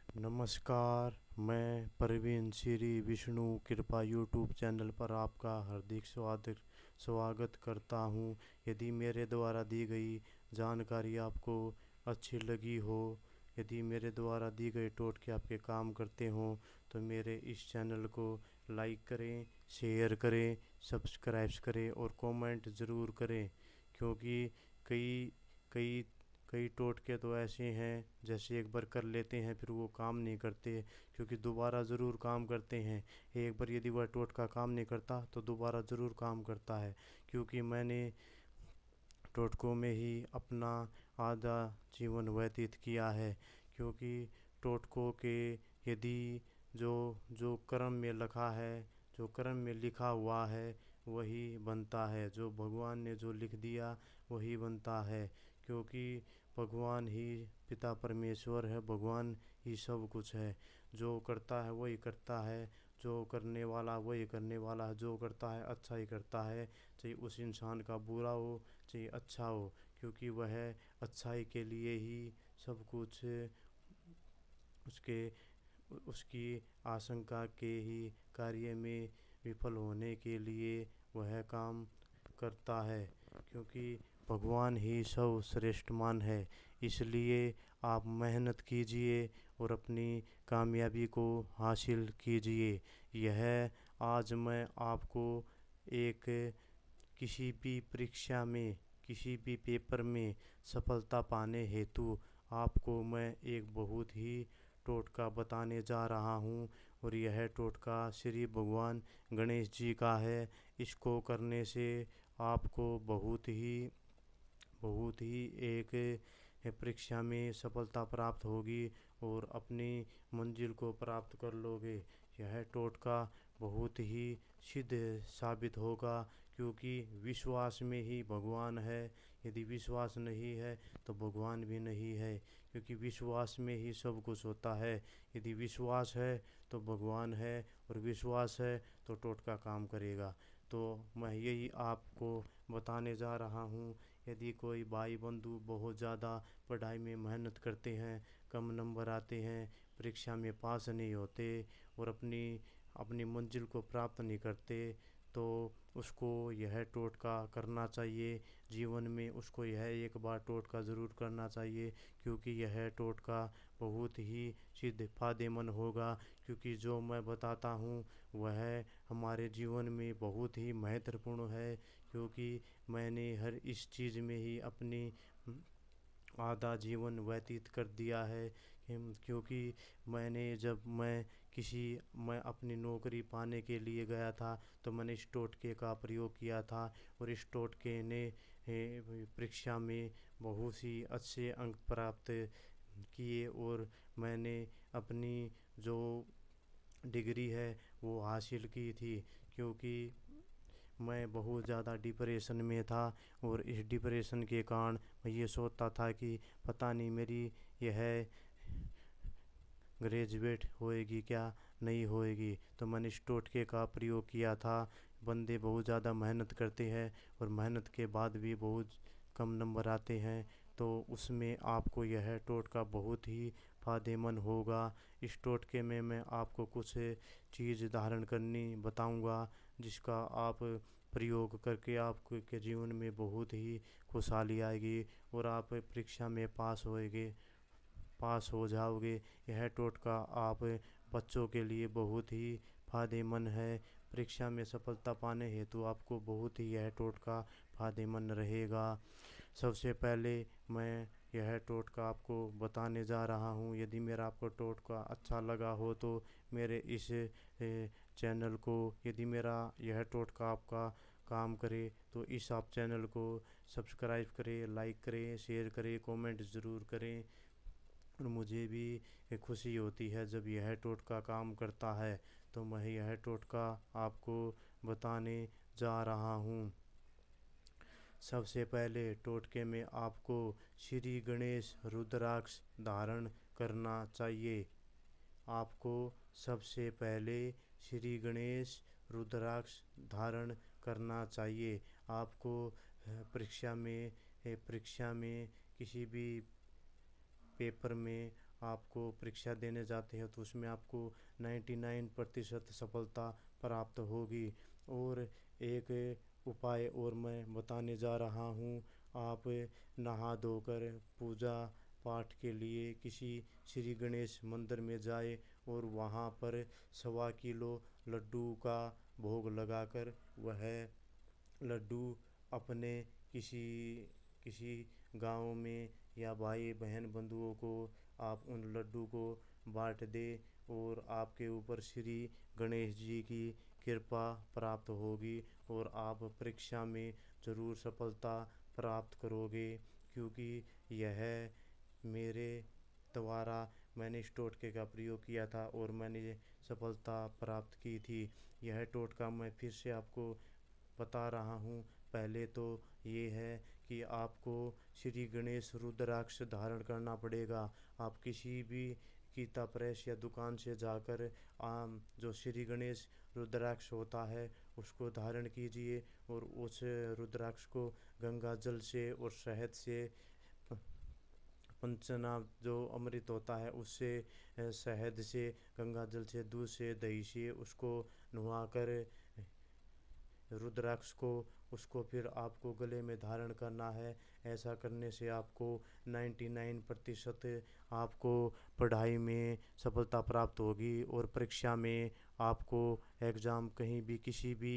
नमस्कार। मैं प्रवीण श्री विष्णु कृपा यूट्यूब चैनल पर आपका हार्दिक स्वागत करता हूँ। यदि मेरे द्वारा दी गई जानकारी आपको अच्छी लगी हो, यदि मेरे द्वारा दी गई टोटके आपके काम करते हों, तो मेरे इस चैनल को लाइक करें, शेयर करें, सब्सक्राइब करें और कमेंट ज़रूर करें। क्योंकि कई कई कई टोटके तो ऐसे हैं जैसे एक बार कर लेते हैं फिर वो काम नहीं करते, क्योंकि दोबारा ज़रूर काम करते हैं। एक बार यदि वह टोटका काम नहीं करता तो दोबारा ज़रूर काम करता है। क्योंकि मैंने टोटकों में ही अपना आधा जीवन व्यतीत किया है। क्योंकि टोटकों के यदि जो जो कर्म में लिखा है, जो कर्म में लिखा हुआ है वही बनता है, जो भगवान ने जो लिख दिया वही बनता है। क्योंकि भगवान ही पिता परमेश्वर है, भगवान ही सब कुछ है। जो करता है वही करता है, जो करने वाला वही करने वाला है, जो करता है अच्छा ही करता है, चाहे उस इंसान का बुरा हो चाहे अच्छा हो। क्योंकि वह अच्छाई के लिए ही सब कुछ उसके उसकी आशंका के ही कार्य में विफल होने के लिए वह काम करता है। क्योंकि भगवान ही सर्वश्रेष्ठमान है। इसलिए आप मेहनत कीजिए और अपनी कामयाबी को हासिल कीजिए। यह आज मैं आपको एक किसी भी परीक्षा में, किसी भी पेपर में सफलता पाने हेतु आपको मैं एक बहुत ही टोटका बताने जा रहा हूँ। और यह टोटका श्री भगवान गणेश जी का है। इसको करने से आपको बहुत ही एक परीक्षा में सफलता प्राप्त होगी और अपनी मंजिल को प्राप्त कर लोगे। यह टोटका बहुत ही सिद्ध साबित होगा, क्योंकि विश्वास में ही भगवान है। यदि विश्वास नहीं है तो भगवान भी नहीं है। क्योंकि विश्वास में ही सब कुछ होता है। यदि विश्वास है तो भगवान है, और विश्वास है तो टोटका काम करेगा। तो मैं यही आपको बताने जा रहा हूँ। यदि कोई भाई बंधु बहुत ज़्यादा पढ़ाई में मेहनत करते हैं, कम नंबर आते हैं, परीक्षा में पास नहीं होते और अपनी अपनी मंजिल को प्राप्त नहीं करते, तो उसको यह टोटका करना चाहिए। जीवन में उसको यह एक बार टोटका ज़रूर करना चाहिए, क्योंकि यह टोटका बहुत ही सिद्ध फायदेमंद होगा। क्योंकि जो मैं बताता हूँ वह हमारे जीवन में बहुत ही महत्वपूर्ण है। क्योंकि मैंने हर इस चीज़ में ही अपनी आधा जीवन व्यतीत कर दिया है। क्योंकि जब मैं अपनी नौकरी पाने के लिए गया था तो मैंने इस टोटके का प्रयोग किया था, और इस टोटके ने परीक्षा में बहुत ही अच्छे अंक प्राप्त किए, और मैंने अपनी जो डिग्री है वो हासिल की थी। क्योंकि मैं बहुत ज़्यादा डिप्रेशन में था, और इस डिप्रेशन के कारण मैं ये सोचता था कि पता नहीं मेरी यह ग्रेजुएट होएगी क्या नहीं होएगी। तो मैंने इस टोटके का प्रयोग किया था। बंदे बहुत ज़्यादा मेहनत करते हैं और मेहनत के बाद भी बहुत कम नंबर आते हैं, तो उसमें आपको यह टोटका बहुत ही फ़ायदेमंद होगा। इस टोटके में मैं आपको कुछ चीज़ धारण करनी बताऊंगा, जिसका आप प्रयोग करके आपके जीवन में बहुत ही खुशहाली आएगी और आप परीक्षा में पास हो जाओगे। यह टोटका आप बच्चों के लिए बहुत ही फायदेमंद है। परीक्षा में सफलता पाने हेतु आपको बहुत ही यह टोटका फायदेमंद रहेगा। सबसे पहले मैं यह टोटका आपको बताने जा रहा हूँ। यदि मेरा आपको टोटका अच्छा लगा हो तो मेरे इस चैनल को, यदि मेरा यह टोटका आपका काम करे तो इस आप चैनल को सब्सक्राइब करें, लाइक करें, शेयर करें, कमेंट ज़रूर करें। और मुझे भी खुशी होती है जब यह टोटका काम करता है। तो मैं यह टोटका आपको बताने जा रहा हूँ। सबसे पहले टोटके में आपको श्री गणेश रुद्राक्ष धारण करना चाहिए। आपको सबसे पहले श्री गणेश रुद्राक्ष धारण करना चाहिए। आपको परीक्षा में किसी भी पेपर में आपको परीक्षा देने जाते हैं तो उसमें आपको 99% सफलता प्राप्त होगी। और एक उपाय और मैं बताने जा रहा हूँ। आप नहा धोकर पूजा पाठ के लिए किसी श्री गणेश मंदिर में जाए और वहाँ पर 1.25 किलो लड्डू का भोग लगाकर वह लड्डू अपने किसी किसी गांव में या भाई बहन बंधुओं को आप उन लड्डू को बांट दे और आपके ऊपर श्री गणेश जी की कृपा प्राप्त होगी और आप परीक्षा में ज़रूर सफलता प्राप्त करोगे। क्योंकि यह मेरे द्वारा मैंने इस टोटके का प्रयोग किया था और मैंने ये सफलता प्राप्त की थी। यह टोटका मैं फिर से आपको बता रहा हूँ। पहले तो ये है कि आपको श्री गणेश रुद्राक्ष धारण करना पड़ेगा। आप किसी भी गीता प्रेस या दुकान से जाकर आम जो श्री गणेश रुद्राक्ष होता है उसको धारण कीजिए और उस रुद्राक्ष को गंगा जल से और शहद से पंचनाम जो अमृत होता है उससे शहद से गंगा जल से दूध से दही से उसको नुआकर रुद्राक्ष को उसको फिर आपको गले में धारण करना है। ऐसा करने से आपको 99% आपको पढ़ाई में सफलता प्राप्त होगी और परीक्षा में आपको एग्ज़ाम कहीं भी किसी भी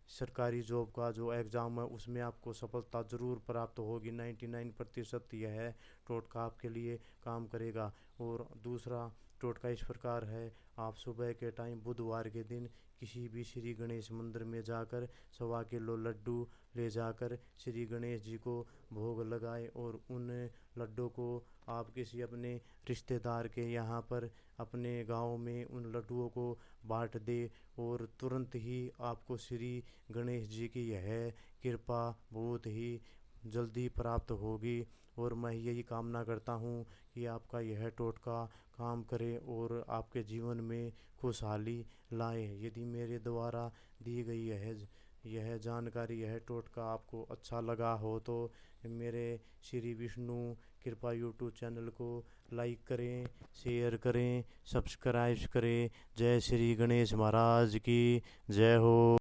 सरकारी जॉब का जो एग्ज़ाम है उसमें आपको सफलता ज़रूर प्राप्त होगी। 99% यह टोटका आपके लिए काम करेगा। और दूसरा टोटका इस प्रकार है। आप सुबह के टाइम बुधवार के दिन किसी भी श्री गणेश मंदिर में जाकर 1.25 किलो लड्डू ले जाकर श्री गणेश जी को भोग लगाए और उन लड्डू को आप किसी अपने रिश्तेदार के यहाँ पर अपने गांव में उन लड्डुओं को बांट दे और तुरंत ही आपको श्री गणेश जी की यह कृपा बहुत ही जल्दी प्राप्त होगी। और मैं यही कामना करता हूँ कि आपका यह टोटका काम करे और आपके जीवन में खुशहाली लाए। यदि मेरे द्वारा दी गई यह जानकारी यह टोटका आपको अच्छा लगा हो तो मेरे श्री विष्णु कृपा यूट्यूब चैनल को लाइक करें, शेयर करें, सब्सक्राइब करें। जय श्री गणेश महाराज की जय हो।